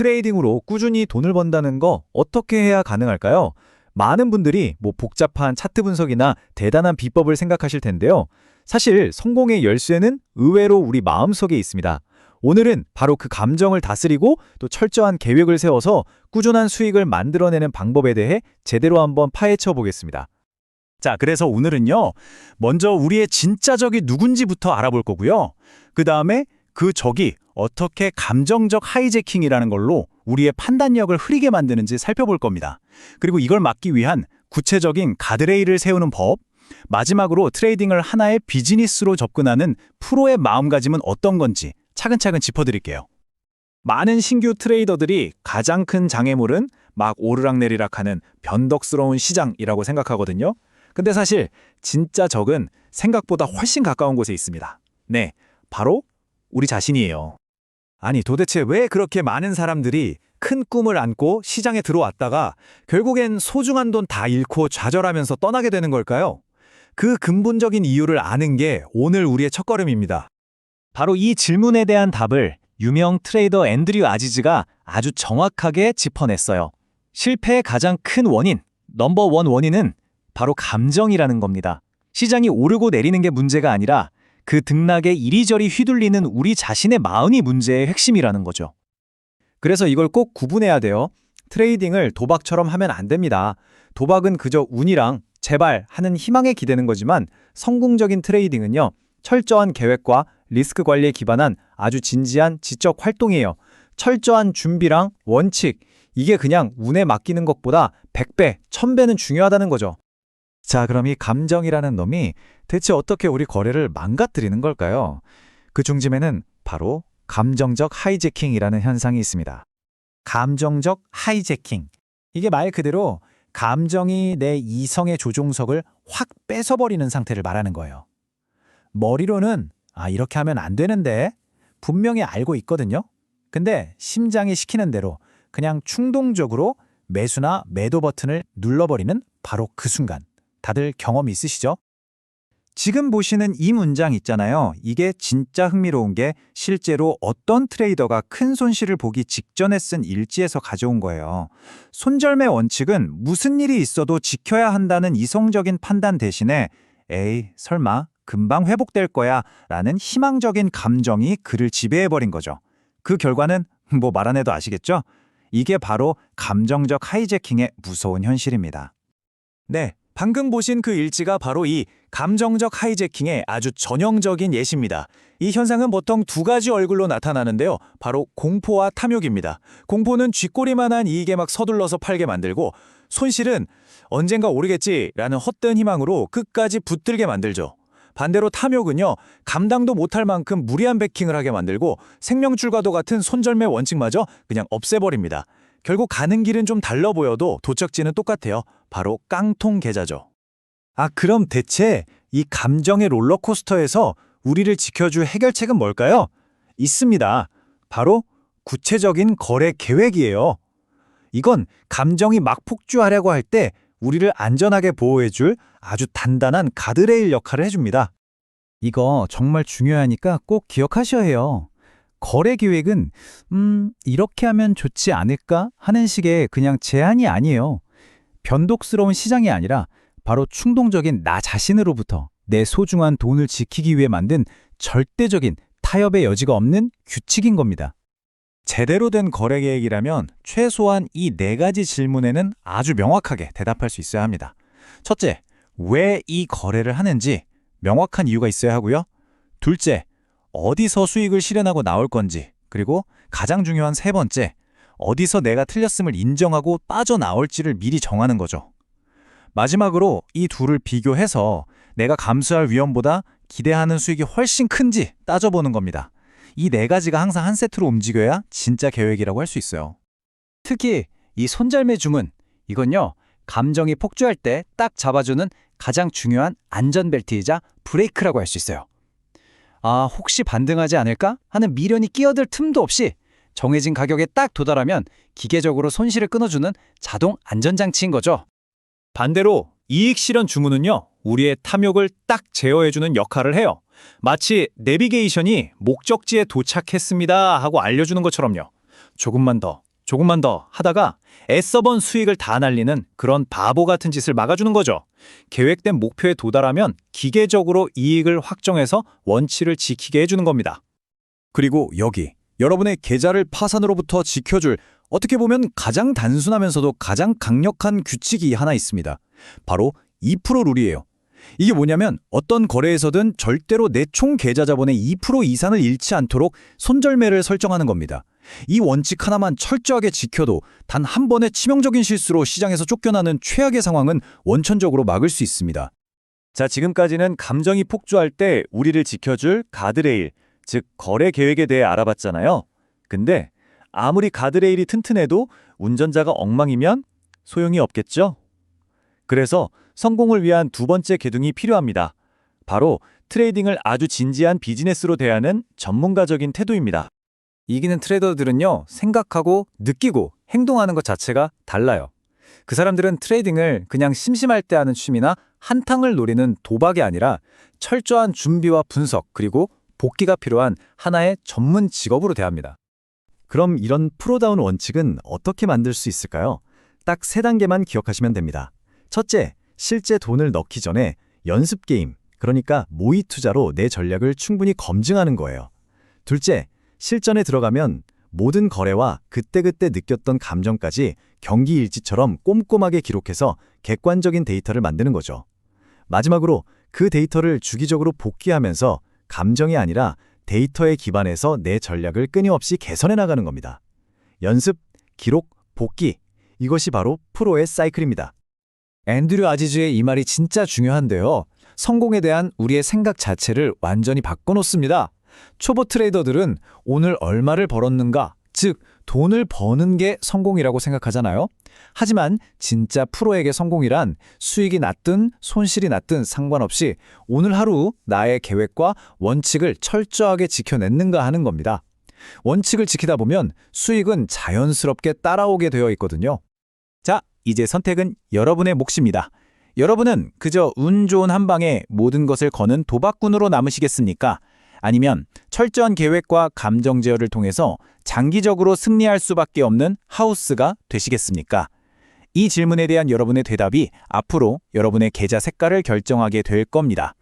트레이딩으로 꾸준히 돈을 번다는 거 어떻게 해야 가능할까요? 많은 분들이 복잡한 차트 분석이나 대단한 비법을 생각하실 텐데요. 사실 성공의 열쇠는 의외로 우리 마음속에 있습니다. 오늘은 바로 그 감정을 다스리고 또 철저한 계획을 세워서 꾸준한 수익을 만들어내는 방법에 대해 제대로 한번 파헤쳐 보겠습니다. 자, 그래서 오늘은요, 먼저 우리의 진짜 적이 누군지부터 알아볼 거고요. 그 다음에 그 적이 어떻게 감정적 하이제킹이라는 걸로 우리의 판단력을 흐리게 만드는지 살펴볼 겁니다. 그리고 이걸 막기 위한 구체적인 가드레일을 세우는 법, 마지막으로 트레이딩을 하나의 비즈니스로 접근하는 프로의 마음가짐은 어떤 건지 차근차근 짚어드릴게요. 많은 신규 트레이더들이 가장 큰 장애물은 막 오르락내리락하는 변덕스러운 시장이라고 생각하거든요. 근데 사실 진짜 적은 생각보다 훨씬 가까운 곳에 있습니다. 네, 바로 우리 자신이에요. 아니, 도대체 왜 그렇게 많은 사람들이 큰 꿈을 안고 시장에 들어왔다가 결국엔 소중한 돈 다 잃고 좌절하면서 떠나게 되는 걸까요? 그 근본적인 이유를 아는 게 오늘 우리의 첫걸음입니다. 바로 이 질문에 대한 답을 유명 트레이더 앤드류 아지즈가 아주 정확하게 짚어냈어요. 실패의 가장 큰 원인, 넘버원 원인은 바로 감정이라는 겁니다. 시장이 오르고 내리는 게 문제가 아니라 그 등락에 이리저리 휘둘리는 우리 자신의 마음이 문제의 핵심이라는 거죠. 그래서 이걸 꼭 구분해야 돼요. 트레이딩을 도박처럼 하면 안 됩니다. 도박은 그저 운이랑 제발 하는 희망에 기대는 거지만 성공적인 트레이딩은요, 철저한 계획과 리스크 관리에 기반한 아주 진지한 지적 활동이에요. 철저한 준비랑 원칙, 이게 그냥 운에 맡기는 것보다 100배, 1000배는 중요하다는 거죠. 자, 그럼 이 감정이라는 놈이 대체 어떻게 우리 거래를 망가뜨리는 걸까요? 그 중심에는 바로 감정적 하이제킹이라는 현상이 있습니다. 감정적 하이제킹. 이게 말 그대로 감정이 내 이성의 조종석을 확 뺏어버리는 상태를 말하는 거예요. 머리로는 이렇게 하면 안 되는데 분명히 알고 있거든요. 근데 심장이 시키는 대로 그냥 충동적으로 매수나 매도 버튼을 눌러버리는 바로 그 순간. 다들 경험이 있으시죠? 지금 보시는 이 문장 있잖아요. 이게 진짜 흥미로운 게 실제로 어떤 트레이더가 큰 손실을 보기 직전에 쓴 일지에서 가져온 거예요. 손절매 원칙은 무슨 일이 있어도 지켜야 한다는 이성적인 판단 대신에 에이, 설마 금방 회복될 거야 라는 희망적인 감정이 그를 지배해버린 거죠. 그 결과는 말 안 해도 아시겠죠? 이게 바로 감정적 하이제킹의 무서운 현실입니다. 네. 방금 보신 그 일지가 바로 이 감정적 하이제킹의 아주 전형적인 예시입니다. 이 현상은 보통 두 가지 얼굴로 나타나는데요. 바로 공포와 탐욕입니다. 공포는 쥐꼬리만한 이익에 막 서둘러서 팔게 만들고, 손실은 언젠가 오르겠지라는 헛된 희망으로 끝까지 붙들게 만들죠. 반대로 탐욕은요, 감당도 못할 만큼 무리한 베킹을 하게 만들고 생명줄과도 같은 손절매 원칙마저 그냥 없애버립니다. 결국 가는 길은 좀 달라 보여도 도착지는 똑같아요. 바로 깡통 계좌죠. 그럼 대체 이 감정의 롤러코스터에서 우리를 지켜줄 해결책은 뭘까요? 있습니다. 바로 구체적인 거래 계획이에요. 이건 감정이 막 폭주하려고 할 때 우리를 안전하게 보호해줄 아주 단단한 가드레일 역할을 해줍니다. 이거 정말 중요하니까 꼭 기억하셔야 해요. 거래 계획은 이렇게 하면 좋지 않을까 하는 식의 그냥 제안이 아니에요. 변덕스러운 시장이 아니라 바로 충동적인 나 자신으로부터 내 소중한 돈을 지키기 위해 만든 절대적인 타협의 여지가 없는 규칙인 겁니다. 제대로 된 거래 계획이라면 최소한 이 4가지 질문에는 아주 명확하게 대답할 수 있어야 합니다. 첫째, 왜 이 거래를 하는지 명확한 이유가 있어야 하고요. 둘째, 어디서 수익을 실현하고 나올 건지, 그리고 가장 중요한 3번째, 어디서 내가 틀렸음을 인정하고 빠져나올지를 미리 정하는 거죠. 마지막으로 이 둘을 비교해서 내가 감수할 위험보다 기대하는 수익이 훨씬 큰지 따져보는 겁니다. 이 4가지가 항상 한 세트로 움직여야 진짜 계획이라고 할 수 있어요. 특히 이 손절매 주문, 이건요, 감정이 폭주할 때 딱 잡아주는 가장 중요한 안전벨트이자 브레이크라고 할 수 있어요. 혹시 반등하지 않을까 하는 미련이 끼어들 틈도 없이 정해진 가격에 딱 도달하면 기계적으로 손실을 끊어주는 자동 안전장치인 거죠. 반대로 이익 실현 주문은요, 우리의 탐욕을 딱 제어해주는 역할을 해요. 마치 내비게이션이 목적지에 도착했습니다 하고 알려주는 것처럼요. 조금만 더, 조금만 더 하다가 애써 번 수익을 다 날리는 그런 바보 같은 짓을 막아주는 거죠. 계획된 목표에 도달하면 기계적으로 이익을 확정해서 원칙을 지키게 해주는 겁니다. 그리고 여기 여러분의 계좌를 파산으로부터 지켜줄 어떻게 보면 가장 단순하면서도 가장 강력한 규칙이 하나 있습니다. 바로 2% 룰이에요. 이게 뭐냐면 어떤 거래에서든 절대로 내 총 계좌 자본의 2% 이상을 잃지 않도록 손절매를 설정하는 겁니다. 이 원칙 하나만 철저하게 지켜도 단 한 번의 치명적인 실수로 시장에서 쫓겨나는 최악의 상황은 원천적으로 막을 수 있습니다. 자, 지금까지는 감정이 폭주할 때 우리를 지켜줄 가드레일, 즉 거래 계획에 대해 알아봤잖아요. 근데 아무리 가드레일이 튼튼해도 운전자가 엉망이면 소용이 없겠죠? 그래서 성공을 위한 두 번째 계둥이 필요합니다. 바로 트레이딩을 아주 진지한 비즈니스로 대하는 전문가적인 태도입니다. 이기는 트레이더들은요, 생각하고 느끼고 행동하는 것 자체가 달라요. 그 사람들은 트레이딩을 그냥 심심할 때 하는 취미나 한탕을 노리는 도박이 아니라 철저한 준비와 분석 그리고 복귀가 필요한 하나의 전문 직업으로 대합니다. 그럼 이런 프로다운 원칙은 어떻게 만들 수 있을까요? 딱 3단계만 기억하시면 됩니다. 첫째, 실제 돈을 넣기 전에 연습 게임, 그러니까 모의 투자로 내 전략을 충분히 검증하는 거예요. 둘째, 실전에 들어가면 모든 거래와 그때그때 느꼈던 감정까지 경기 일지처럼 꼼꼼하게 기록해서 객관적인 데이터를 만드는 거죠. 마지막으로 그 데이터를 주기적으로 복귀하면서 감정이 아니라 데이터에 기반해서 내 전략을 끊임없이 개선해 나가는 겁니다. 연습, 기록, 복귀, 이것이 바로 프로의 사이클입니다. 앤드류 아지즈의 이 말이 진짜 중요한데요. 성공에 대한 우리의 생각 자체를 완전히 바꿔놓습니다. 초보 트레이더들은 오늘 얼마를 벌었는가, 즉 돈을 버는 게 성공이라고 생각하잖아요. 하지만 진짜 프로에게 성공이란 수익이 났든 손실이 났든 상관없이 오늘 하루 나의 계획과 원칙을 철저하게 지켜냈는가 하는 겁니다. 원칙을 지키다 보면 수익은 자연스럽게 따라오게 되어 있거든요. 자, 이제 선택은 여러분의 몫입니다. 여러분은 그저 운 좋은 한 방에 모든 것을 거는 도박꾼으로 남으시겠습니까? 아니면 철저한 계획과 감정 제어를 통해서 장기적으로 승리할 수밖에 없는 하우스가 되시겠습니까? 이 질문에 대한 여러분의 대답이 앞으로 여러분의 계좌 색깔을 결정하게 될 겁니다.